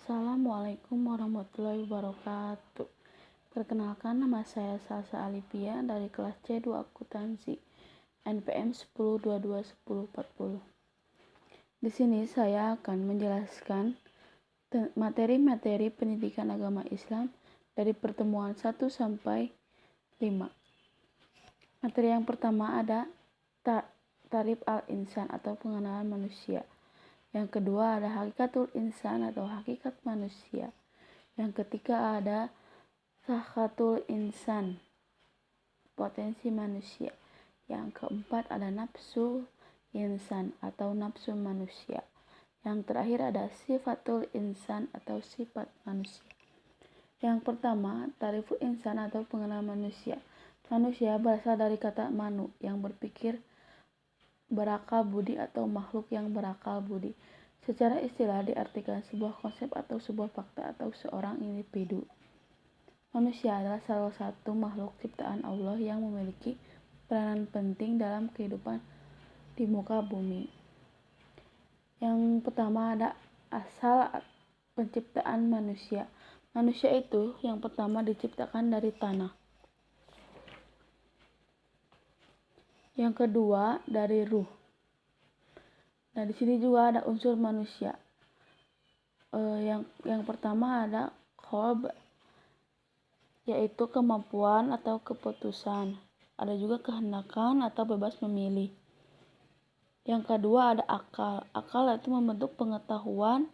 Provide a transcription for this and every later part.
Assalamualaikum warahmatullahi wabarakatuh. Perkenalkan, nama saya Salsa Alipia dari kelas C2 Akuntansi NPM 10221040. Di sini saya akan menjelaskan materi-materi pendidikan agama Islam dari pertemuan 1 sampai 5. Materi yang pertama ada Ta'rif al-insan atau pengenalan manusia. Yang kedua ada hakikatul insan atau hakikat manusia. Yang ketiga ada sakatul insan, potensi manusia. Yang keempat ada nafsu insan atau nafsu manusia. Yang terakhir ada sifatul insan atau sifat manusia. Yang pertama, ta'riful insan atau pengenalan manusia. Manusia berasal dari kata manu yang berpikir, berakal budi atau makhluk yang berakal budi. Secara istilah diartikan sebuah konsep atau sebuah fakta atau seorang individu. Manusia adalah salah satu makhluk ciptaan Allah yang memiliki peranan penting dalam kehidupan di muka bumi. Yang pertama ada asal penciptaan manusia. Manusia itu yang pertama diciptakan dari tanah. Yang kedua dari ruh. Nah, di sini juga ada unsur manusia. Yang pertama ada qalb, yaitu kemampuan atau keputusan. Ada juga kehendakan atau bebas memilih. Yang kedua ada akal. Akal itu membentuk pengetahuan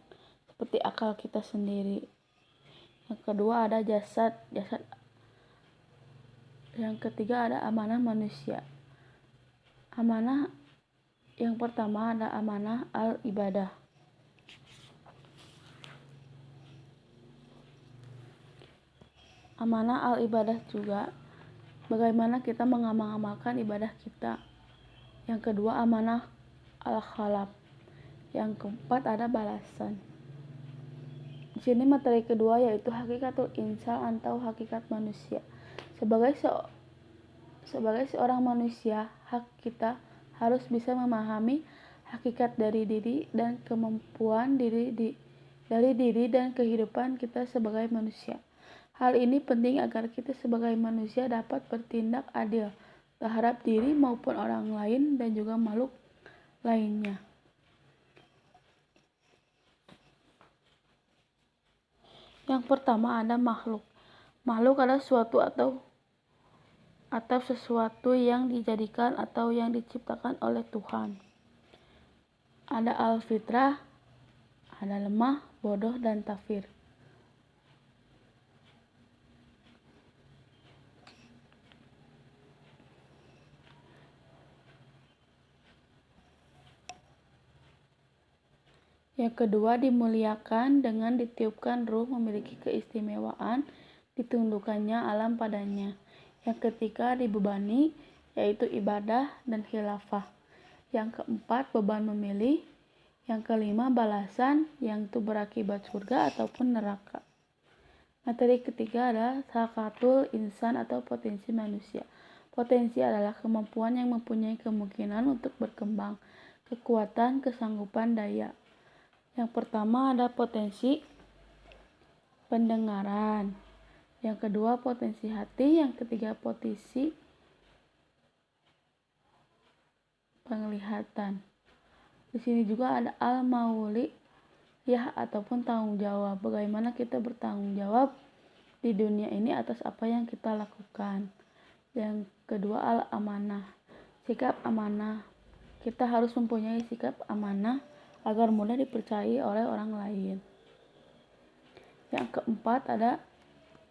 seperti akal kita sendiri. Yang kedua ada jasad. Yang ketiga ada amanah manusia. Amanah yang pertama ada amanah al-ibadah. Amanah al-ibadah juga bagaimana kita mengamalkan ibadah kita. Yang kedua amanah al-khalaq. Yang keempat ada balasan. Di sini materi kedua yaitu hakikatul insan atau hakikat manusia. Sebagai seorang manusia, hak kita harus bisa memahami hakikat dari diri dan kemampuan dari diri dan kehidupan kita sebagai manusia. Hal ini penting agar kita sebagai manusia dapat bertindak adil terhadap diri maupun orang lain dan juga makhluk lainnya. Yang pertama ada makhluk. Makhluk adalah suatu atau sesuatu yang dijadikan atau yang diciptakan oleh Tuhan. Ada al-fitrah, ada lemah, bodoh, dan kafir. Yang kedua dimuliakan dengan ditiupkan ruh, memiliki keistimewaan, ditundukkannya alam padanya. Yang ketiga dibebani, yaitu ibadah dan khilafah. Yang keempat beban memilih. Yang kelima balasan, yang itu berakibat surga ataupun neraka. Materi ketiga adalah sakatul insan atau potensi manusia. Potensi adalah kemampuan yang mempunyai kemungkinan untuk berkembang, kekuatan, kesanggupan daya. Yang pertama ada potensi pendengaran. Yang kedua potensi hati, yang ketiga potensi penglihatan. Di sini juga ada al-mauliyah ataupun tanggung jawab. Bagaimana kita bertanggung jawab di dunia ini atas apa yang kita lakukan. Yang kedua al-amanah, sikap amanah. Kita harus mempunyai sikap amanah agar mudah dipercayai oleh orang lain. Yang keempat ada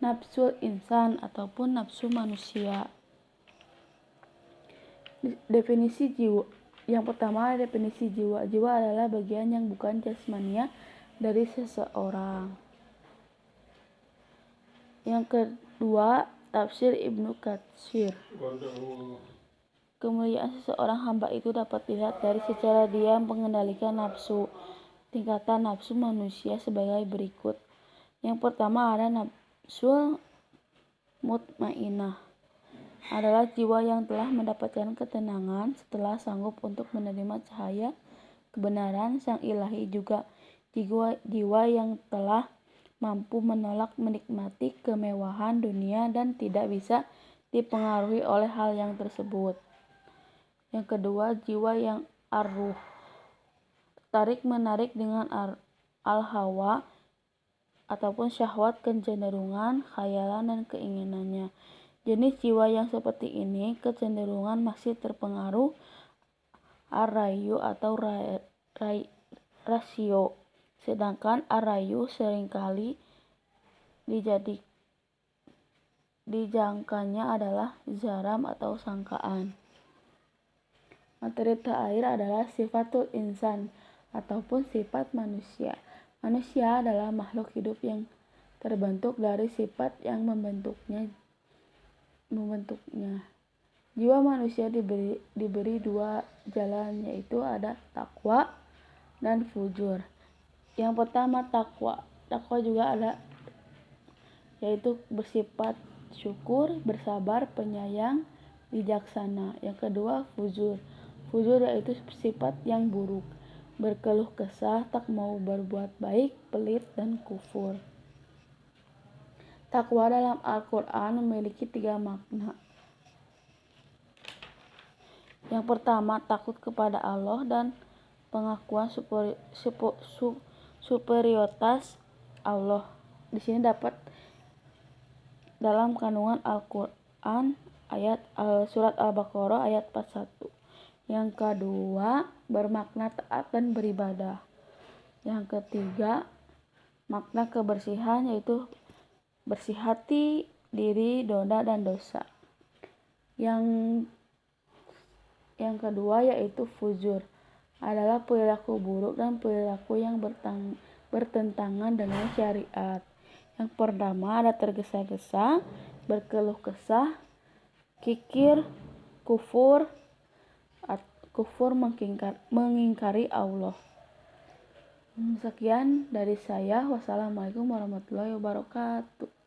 nafsul insan ataupun nafsu manusia. Definisi jiwa. Yang pertama definisi jiwa. Jiwa adalah bagian yang bukan jasmania dari seseorang. Yang kedua tafsir Ibnu Katsir. Kemuliaan seseorang hamba itu dapat dilihat dari secara dia mengendalikan nafsu. Tingkatan nafsu manusia sebagai berikut. Yang pertama ada nafsul mutmainah. Adalah jiwa yang telah mendapatkan ketenangan setelah sanggup untuk menerima cahaya kebenaran sang ilahi, juga jiwa yang telah mampu menolak menikmati kemewahan dunia dan tidak bisa dipengaruhi oleh hal yang tersebut. Yang kedua, jiwa yang ar-ruh, tarik-menarik dengan al-hawa ataupun syahwat, kecenderungan, khayalan, dan keinginannya. Jenis jiwa yang seperti ini kecenderungan masih terpengaruh ar-rayu atau rasio, sedangkan ar-rayu seringkali dijangkanya adalah zaram atau sangkaan. Materi terakhir adalah sifatul insan ataupun sifat manusia. Manusia adalah makhluk hidup yang terbentuk dari sifat yang membentuknya. Jiwa manusia diberi dua jalan, yaitu ada takwa dan fujur. Yang pertama takwa. Takwa juga ada, yaitu bersifat syukur, bersabar, penyayang, bijaksana. Yang kedua fujur. Fujur yaitu sifat yang buruk, berkeluh kesah, tak mau berbuat baik, pelit, dan kufur. Takwa dalam Al-Quran memiliki 3 makna. Yang pertama, takut kepada Allah dan pengakuan superioritas Allah. Di sini dapat dalam kandungan Al-Quran surat Al-Baqarah ayat 41. Yang kedua, bermakna taat dan beribadah. Yang ketiga, makna kebersihan, yaitu bersih hati, diri, noda, dan dosa. Yang kedua yaitu fujur, adalah perilaku buruk dan perilaku yang bertentangan dengan syariat. Yang pertama ada tergesa-gesa, berkeluh kesah, kikir, kufur mengingkari Allah. Sekian dari saya. Wassalamualaikum warahmatullahi wabarakatuh.